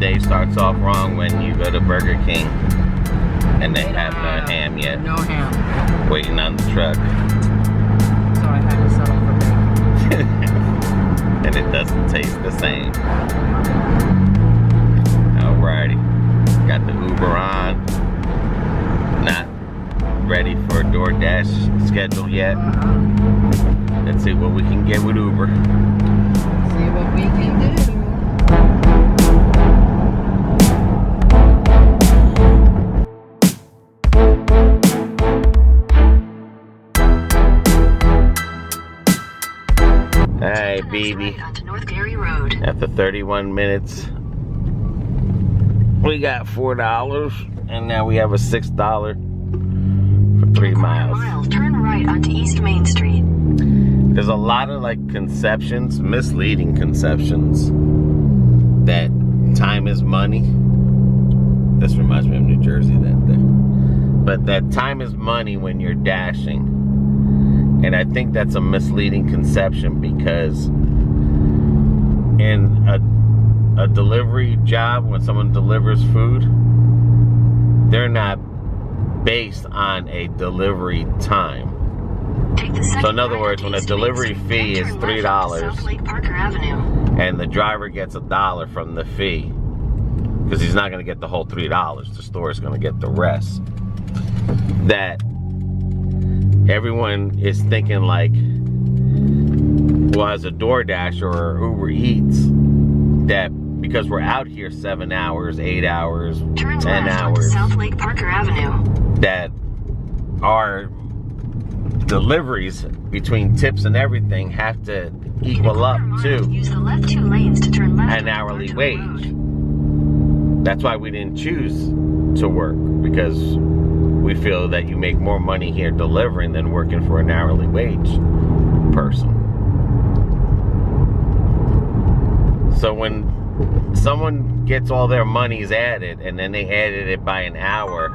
day starts off wrong when you go to Burger King and they have no ham yet. No ham. Waiting on the truck. So I had to settle for bacon. And it doesn't taste the same. Alrighty. Got the Uber on. Not ready for Doordash schedule yet. Let's see what we can get with Uber. See what we can do. Hey, baby. After 31 minutes, we got $4, and now we have a $6 for 3 miles. Turn right onto East Main Street. There's a lot of like conceptions, misleading conceptions, that time is money. This reminds me of New Jersey that day. But that time is money when you're dashing. And I think that's a misleading conception because in a delivery job, when someone delivers food, they're not based on a delivery time. So in other words, when a delivery fee is $3 and the driver gets $1 from the fee, because he's not going to get the whole $3, the store is going to get the rest, that everyone is thinking like, well, as a Doordash or Uber Eats, that because we're out here 7 hours, 8 hours, 10 hours, South Lake Parker Avenue, that our deliveries between tips and everything have to equal up to use the left 2 lanes to turn left an hourly wage. That's why we didn't choose to work, because we feel that you make more money here delivering than working for an hourly wage person. So when someone gets all their monies added and then they added it by an hour,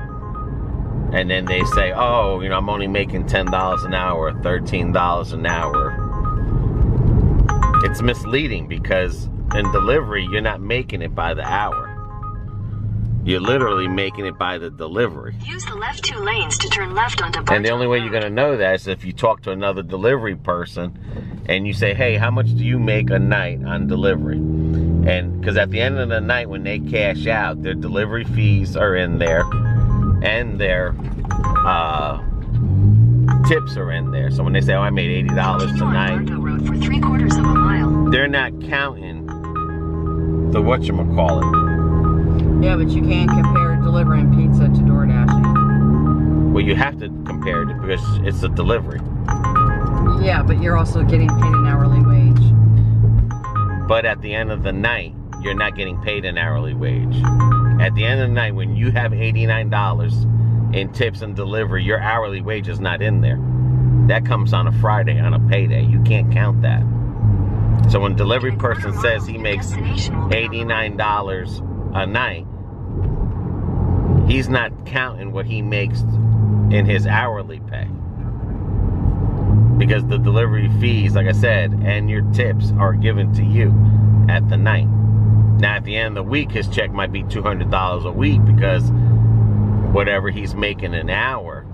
and then they say, oh, you know, I'm only making $10 an hour, $13 an hour. It's misleading because in delivery, you're not making it by the hour. You're literally making it by the delivery. Use the left 2 lanes to turn left onto Barton. And the only way you're going to know that is if you talk to another delivery person and you say, hey, how much do you make a night on delivery? And because at the end of the night, when they cash out, their delivery fees are in there and their tips are in there. So when they say, oh, I made $80 tonight, Road for 3/4 of a mile. they're not counting the whatchamacallit. Yeah, but you can't compare delivering pizza to DoorDashing. Well, you have to compare it because it's a delivery. Yeah, but you're also getting paid an hourly wage. But at the end of the night, you're not getting paid an hourly wage. At the end of the night, when you have $89 in tips and delivery, your hourly wage is not in there. That comes on a Friday, on a payday. You can't count that. So when a delivery person says he makes $89 a night, he's not counting what he makes in his hourly pay. Because the delivery fees, like I said, and your tips are given to you at the night. Now, at the end of the week, his check might be $200 a week because whatever he's making an hour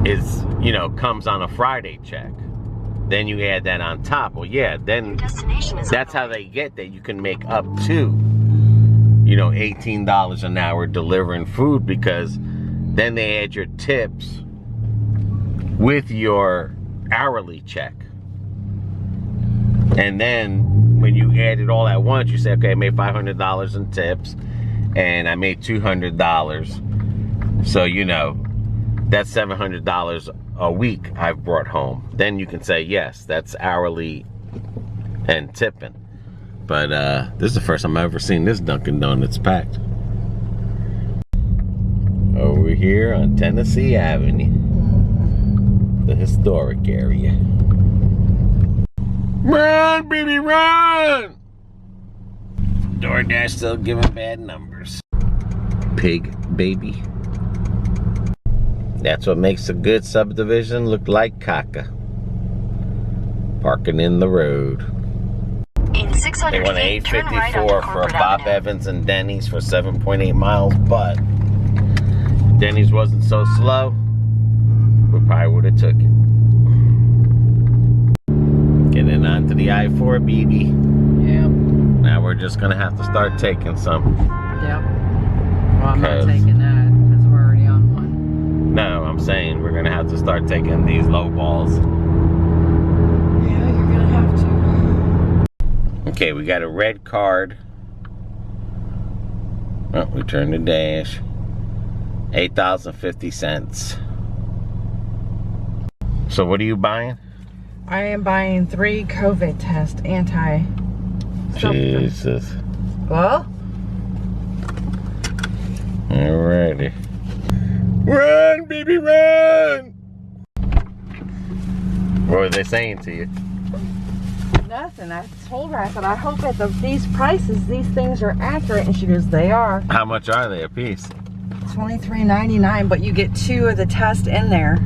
is, you know, comes on a Friday check. Then you add that on top. Well, yeah, then that's how they get that you can make up to, you know, $18 an hour delivering food, because then they add your tips with your hourly check. And then when you add it all at once, you say, okay, I made $500 in tips and I made $200. So, you know, that's $700 a week I've brought home. Then you can say, yes, that's hourly and tipping. But this is the first time I've ever seen this Dunkin' Donuts packed. Over here on Tennessee Avenue, the historic area. Run, baby, run! Doordash still giving bad numbers. Pig baby. That's what makes a good subdivision look like caca. Parking in the road. In In 600 They went feet, turn right onto 854 for Corporate Bob Avenue. Evans and Denny's for 7.8 miles, but Denny's wasn't so slow. We probably would have took it. Getting onto the I-4, BB. Yep. Now we're just gonna have to start taking some. Yep. Well, I'm not 'Cause- taking that because we're already on one. No, I'm saying we're gonna have to start taking these low balls. Yeah, you're gonna have to. Okay, we got a red card. Oh, we turned the dash. $8.50. So what are you buying? I am buying 3 COVID test anti. Jesus. Well, Alrighty. Run, baby, run! What were they saying to you? nothing. I told her, I said, I hope at these prices, these things are accurate. And she goes, they are. How much are they a piece? $23.99, but you get 2 of the test in there.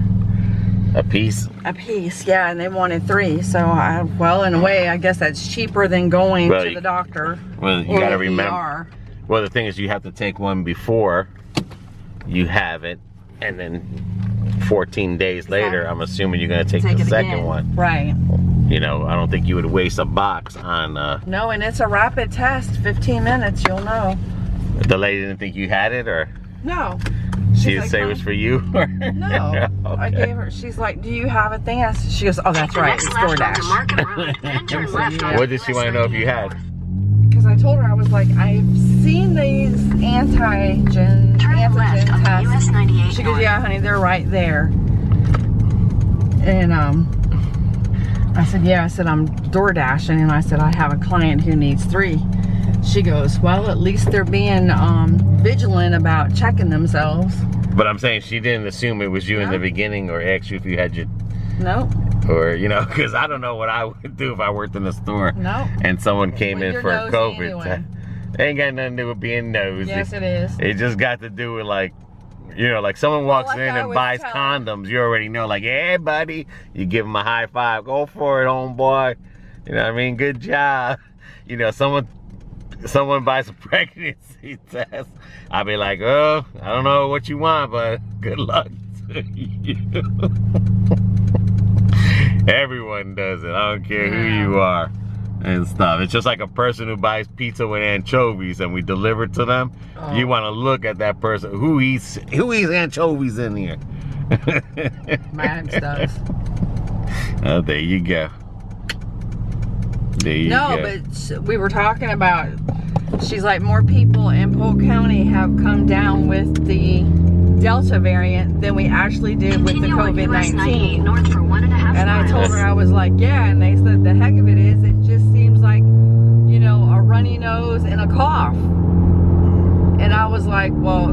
A piece? A piece, yeah, and they wanted 3. So, well, in a way, I guess that's cheaper than going to the doctor. Well, you or gotta the remember. ER. Well, the thing is, you have to take one before you have it, and then 14 days later, I'm assuming you're gonna take the second again. one. Right. You know, I don't think you would waste a box on. No, and it's a rapid test. 15 minutes, you'll know. The lady didn't think you had it, or No. she didn't like, say it was for you? Or? No. Okay. I gave her, she's like, do you have a thing? She goes, oh, that's Take the right, next it's left onto DoorDash. Market Road, then turn left onto What did she want to know if you had? Because I told her, I was like, I've seen these antigen Turn left onto tests. US 98 She goes, North. yeah, honey, they're right there. And I said, yeah, I said, I'm DoorDashing, and I said, I have a client who needs 3. She goes, well, at least they're being vigilant about checking themselves. But I'm saying she didn't assume it was you in No. the beginning, or ask you if you had your, No, or you know, because I don't know what I would do if I worked in a store no. and someone came Well, in you're for nosy COVID. anyway. Ain't got nothing to do with being nosy. Yes, it is. It just got to do with, like, you know, like someone walks like in I and was buys telling- condoms, you already know, like, hey, buddy, you give them a high five, go for it, homeboy. You know what I mean? Good job. You know, someone buys a pregnancy test, I'll be like, oh, I don't know what you want, but good luck to you. Everyone does it. I don't care who you are and stuff. It's just like a person who buys pizza with anchovies and we deliver to them. Oh. You want to look at that person who eats anchovies in here. Max does. Oh, there you go. There you No, go. but we were talking about, she's like, more people in Polk County have come down with the Delta variant than we actually did with the Continue on US 98 COVID-19. North for 1.5 And I miles. told her, I was like, yeah, and they said the heck of it is, it just seems like, you know, a runny nose and a cough. And I was like, well,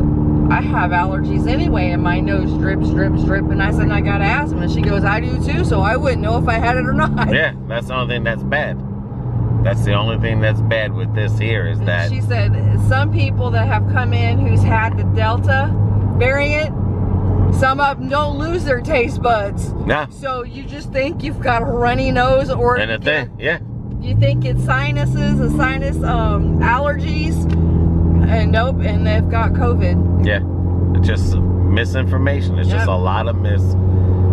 I have allergies anyway, and my nose drips, drips, drip. And I said, I got asthma. And she goes, I do too, so I wouldn't know if I had it or not. Yeah, that's the only thing that's bad. That's the only thing that's bad with this here is that. She said some people that have come in who's had the Delta variant, some of them don't lose their taste buds. Nah. So you just think you've got a runny nose, or And the thing, yeah. you think it's sinuses, a sinus allergies, and nope, and they've got COVID. Yeah. It's just misinformation. It's just Yep. a lot of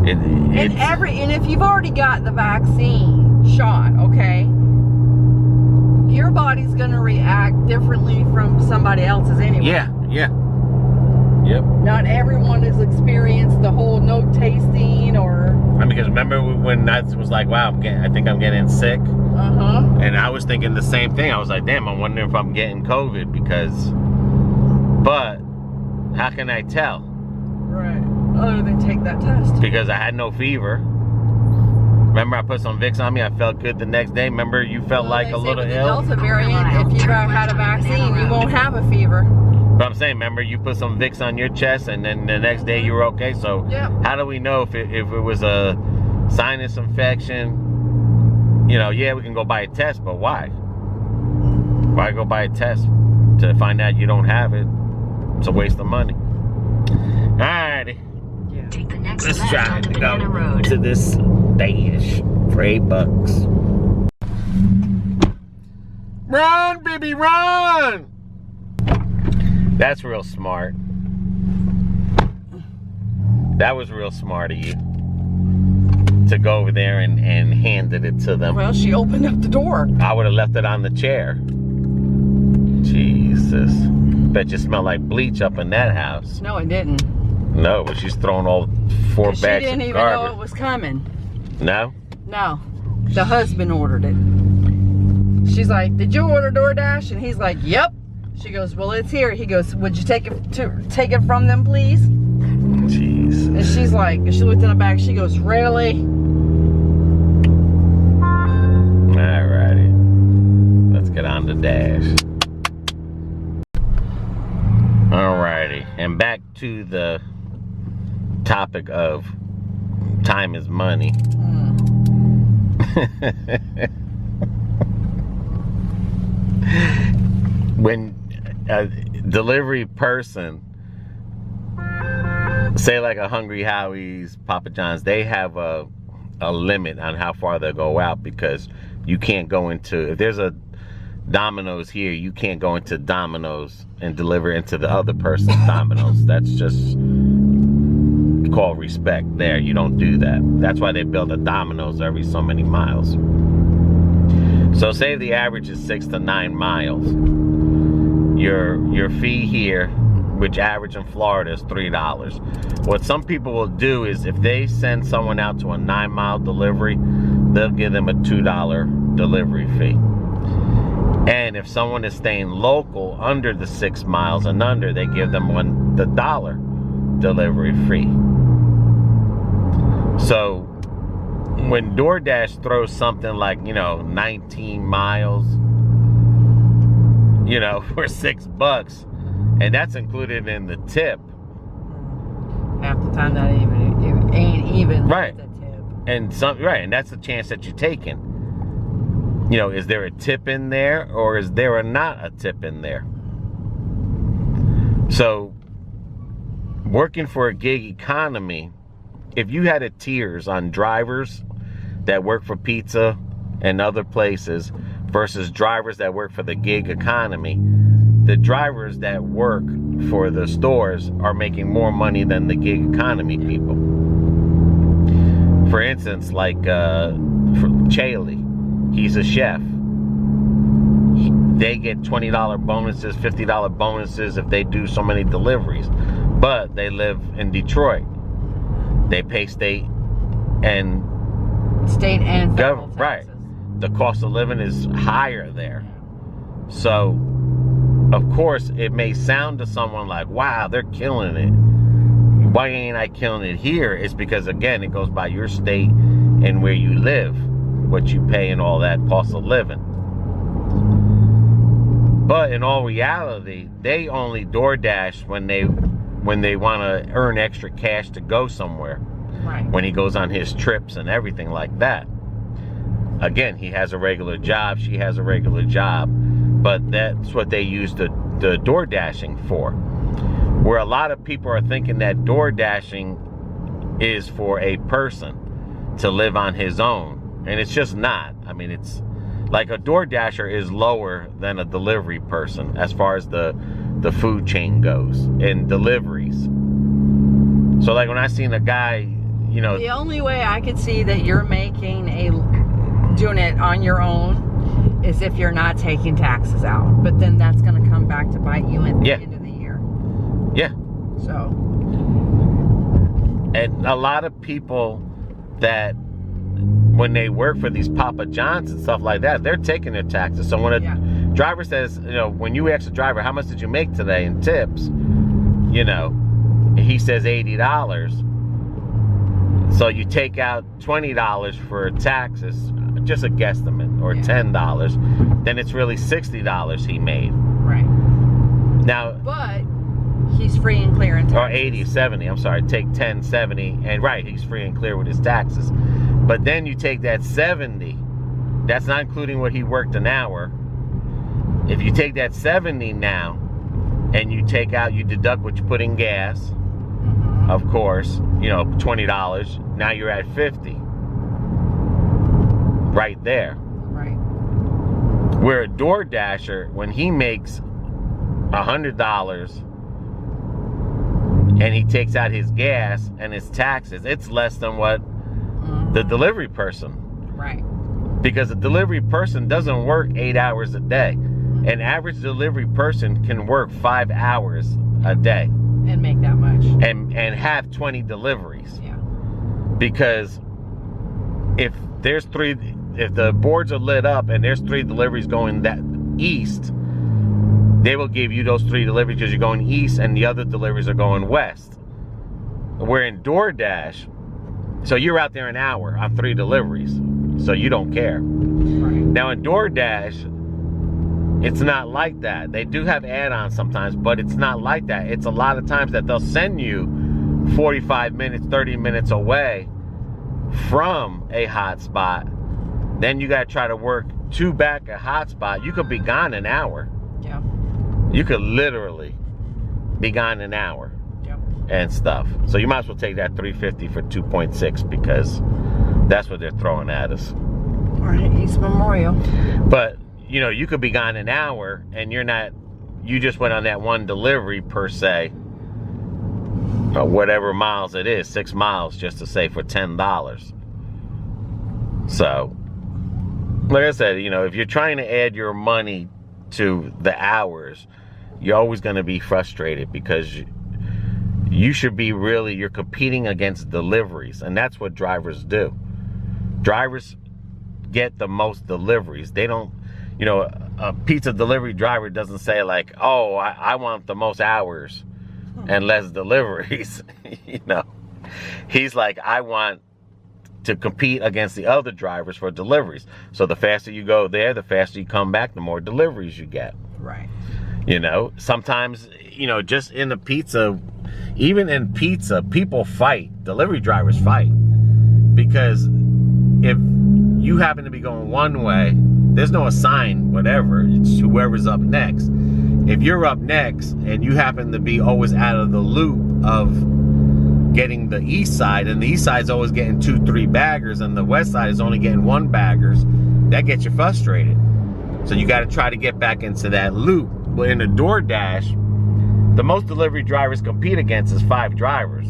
And if you've already got the vaccine shot, okay, your body's gonna react differently from somebody else's anyway. Yeah, yeah. Yep. Not everyone has experienced the whole no tasting or Because remember when I was like, wow, I think I'm getting sick? And I was thinking the same thing. I was like, damn, I'm wondering if I'm getting COVID but how can I tell? right. Other than take that test. Because I had no fever. Remember I put some Vicks on me, I felt good the next day. Remember you felt like They a say little with the ill? Delta variant, if you've had a vaccine, you won't have a fever. But I'm saying, remember you put some Vicks on your chest and then the next day you were okay. So Yep. how do we know if it was a sinus infection? You know, yeah, we can go buy a test, but why? Why go buy a test to find out you don't have it? It's a waste of money. Alrighty, Take the next let's left try onto to Banana go Road. to this dash for $8. Run, baby, run! That's real smart. That was real smart of you. To go over there and handed it to them. Well, she opened up the door. I would have left it on the chair. Jesus. Bet you smell like bleach up in that house. No, it didn't. No, but she's throwing all 4 bags of garbage. She didn't even know it was coming. No? No. The husband ordered it. She's like, did you order DoorDash? And he's like, yep. She goes, well, it's here. He goes, would you take it from them, please? Jesus. And she's like, she looked in the bag. She goes, really? Alrighty. Let's get on the dash. Alrighty. And back to the topic of time is money. When a delivery person, say like a Hungry Howie's, Papa John's, they have a limit on how far they'll go out, because you can't go into, if there's a Domino's here, you can't go into Domino's and deliver into the other person's Domino's. That's just called respect there. You don't do that. That's why they build a Domino's every so many miles. So say the average is 6 to 9 miles. Your fee here, which average in Florida, is $3. What some people will do is, if they send someone out to a 9-mile delivery, they'll give them a $2 delivery fee. And if someone is staying local under the 6 miles and under, they give them the $1 delivery fee. So when DoorDash throws something like, 19 miles, for $6, and that's included in the tip. Half the time that ain't even right. The tip. And and that's the chance that you're taking. Is there a tip in there, or is there not a tip in there? So, working for a gig economy, if you had a tiers on drivers that work for pizza and other places versus drivers that work for the gig economy, the drivers that work for the stores are making more money than the gig economy people. For instance, like Chaley, he's a chef. They get $20 bonuses, $50 bonuses if they do so many deliveries. But they live in Detroit. They pay state and federal taxes. Right. The cost of living is higher there. So, of course, it may sound to someone like, wow, they're killing it. Why ain't I killing it here? It's because, again, it goes by your state and where you live, what you pay and all that cost of living. But in all reality, they only DoorDash when they want to earn extra cash to go somewhere. Right. When he goes on his trips and everything like that. Again, he has a regular job, she has a regular job, but that's what they use the DoorDashing for. Where a lot of people are thinking that DoorDashing is for a person to live on his own, and it's just not. I mean, it's like a DoorDasher is lower than a delivery person as far as the food chain goes in deliveries. So like when I seen a guy, the only way I could see that you're doing it on your own is if you're not taking taxes out. But then that's going to come back to bite you at the end of the year. Yeah. So. And a lot of people that, when they work for these Papa John's and stuff like that, they're taking their taxes. So when a driver says, when you ask the driver, how much did you make today in tips? He says $80. So you take out $20 for taxes, just a guesstimate, or $10. Then it's really $60 he made. Right. Now, but he's free and clear in taxes. Or 80, 70, I'm sorry, take 10, 70, and right, he's free and clear with his taxes. But then you take that 70, that's not including what he worked an hour. If you take that 70 now, and you deduct what you put in gas, of course, $20, now you're at 50. Right there. Right. Where a DoorDasher, when he makes $100 and he takes out his gas and his taxes, it's less than what the delivery person. Right. Because a delivery person doesn't work 8 hours a day. An average delivery person can work 5 hours a day. And make that much. And have 20 deliveries. Yeah. Because if the boards are lit up and there's 3 deliveries going that east, they will give you those 3 deliveries because you're going east and the other deliveries are going west. Where in DoorDash, so you're out there an hour on 3 deliveries, so you don't care. Right. Now in DoorDash, it's not like that. They do have add-ons sometimes, but it's not like that. It's a lot of times that they'll send you 45 minutes, 30 minutes away from a hotspot. Then you got to try to work to back a hotspot. You could be gone an hour. Yeah. You could literally be gone an hour. Yep. And stuff. So you might as well take that $350 for 2.6 because that's what they're throwing at us. Right, East Memorial. But you know, you could be gone an hour and you just went on that one delivery per se, whatever miles it is, 6 miles just to say for $10. So, like I said, you know, if you're trying to add your money to the hours, you're always going to be frustrated because you should be you're competing against deliveries, and that's what drivers do. Drivers get the most deliveries. They don't, you know, a pizza delivery driver doesn't say like, oh, I want the most hours and less deliveries. You know, he's like, I want to compete against the other drivers for deliveries. So the faster you go there, the faster you come back, the more deliveries you get. Right. You know, sometimes, you know, just in the pizza, even in pizza, people fight. Delivery drivers fight. Because if you happen to be going one way, there's no assign, whatever. It's whoever's up next. If you're up next and you happen to be always out of the loop of getting the east side, and the east side's always getting 2-3 baggers, and the west side is only getting 1 baggers, that gets you frustrated. So you got to try to get back into that loop. But in the DoorDash, the most delivery drivers compete against is 5 drivers.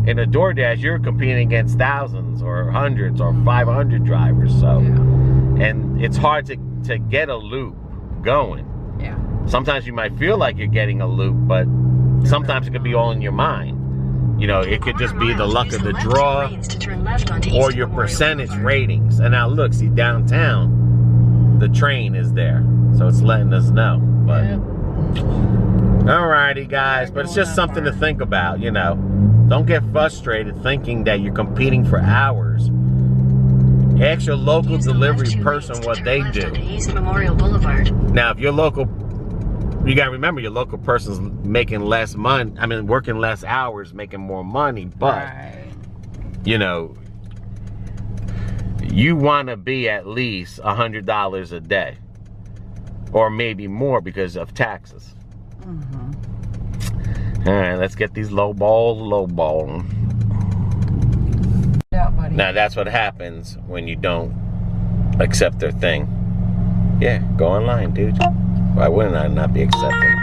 In a DoorDash, you're competing against thousands or hundreds or 500 drivers. So, and it's hard to get a loop going. Yeah. Sometimes you might feel like you're getting a loop, but sometimes it could be all in your mind. You know, it could just be the luck of the draw or your percentage ratings. And now look, see downtown, the train is there. So it's letting us know. But alrighty guys, but it's just something to think about, you know. Don't get frustrated thinking that you're competing for hours. Ask your local delivery person what they do. East Memorial Boulevard. Now, if your local, you gotta remember your local person's making less money. I mean, working less hours, making more money. But you know, you want to be at least $100 a day, or maybe more because of taxes. All right, let's get these lowball. Yeah, buddy. Now that's what happens when you don't accept their thing. Yeah, go online, dude. Why wouldn't I not be accepting?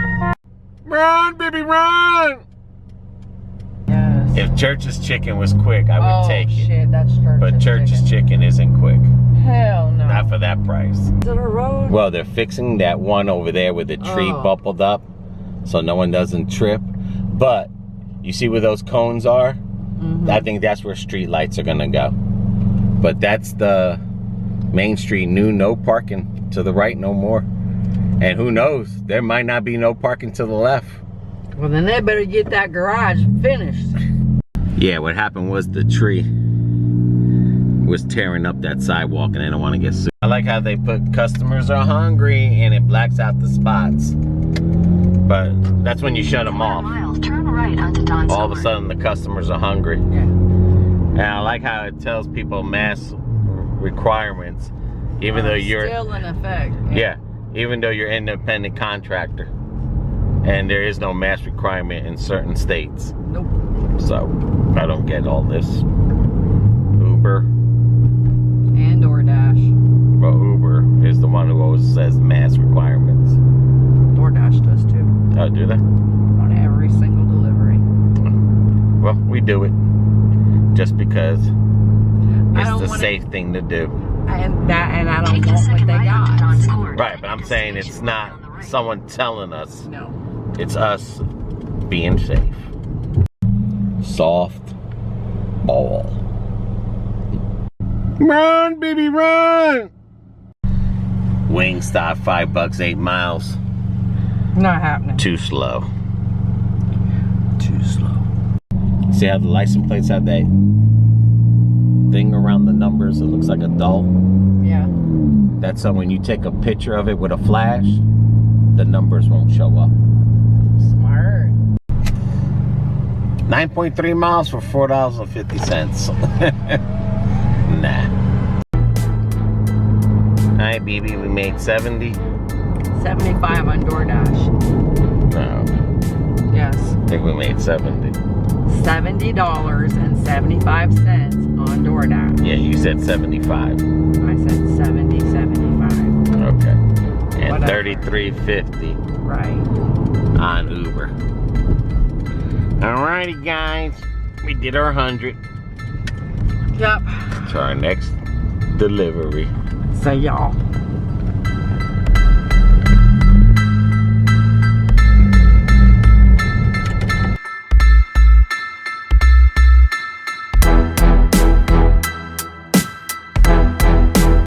Run, baby, run! Yes. If Church's chicken was quick, I would take it. Shit, that's Church's But Church's chicken isn't quick. Hell no. Not for that price. Is it a road? Well, they're fixing that one over there where the tree bubbled up so no one doesn't trip. But you see where those cones are? I think that's where street lights are gonna go. But that's the Main Street new no parking to the right no more. And who knows, there might not be no parking to the left. Well, then they better get that garage finished. Yeah, what happened was the tree was tearing up that sidewalk and they don't want to get sued. I like how they put customers are hungry and it blacks out the spots. But that's when you shut them off. Turn right onto Don All of a sudden the customers are hungry. Yeah. And I like how it tells people mask requirements, even though you're still in effect. Yeah, even though you're an independent contractor, and there is no mask requirement in certain states. Nope. So I don't get all this. Uber And DoorDash. Well, Uber is the one who always says mask do it just because it's don't the wanna- safe thing to do. And I don't Take the want what second they right onto got. Don's Court. Right, but I'm saying it's not someone telling us. No. It's us being safe. Soft ball. Run, baby, run! Wingstop, $5, 8 miles. Not happening. Too slow. Too slow. See how the license plates have that thing around the numbers? It looks like a doll. Yeah. That's so when you take a picture of it with a flash, the numbers won't show up. Smart. 9.3 miles for $4.50. Nah. Alright, BB, we made 70. 75 on Doordash. No, Yes. I think we made 70. $70.75 on Doordash. Yeah, you said 75. I said 70, 75. Okay. And Whatever. 33.50 Right. on Uber. Alrighty, guys. We did our 100 Yep. to our next delivery. So y'all.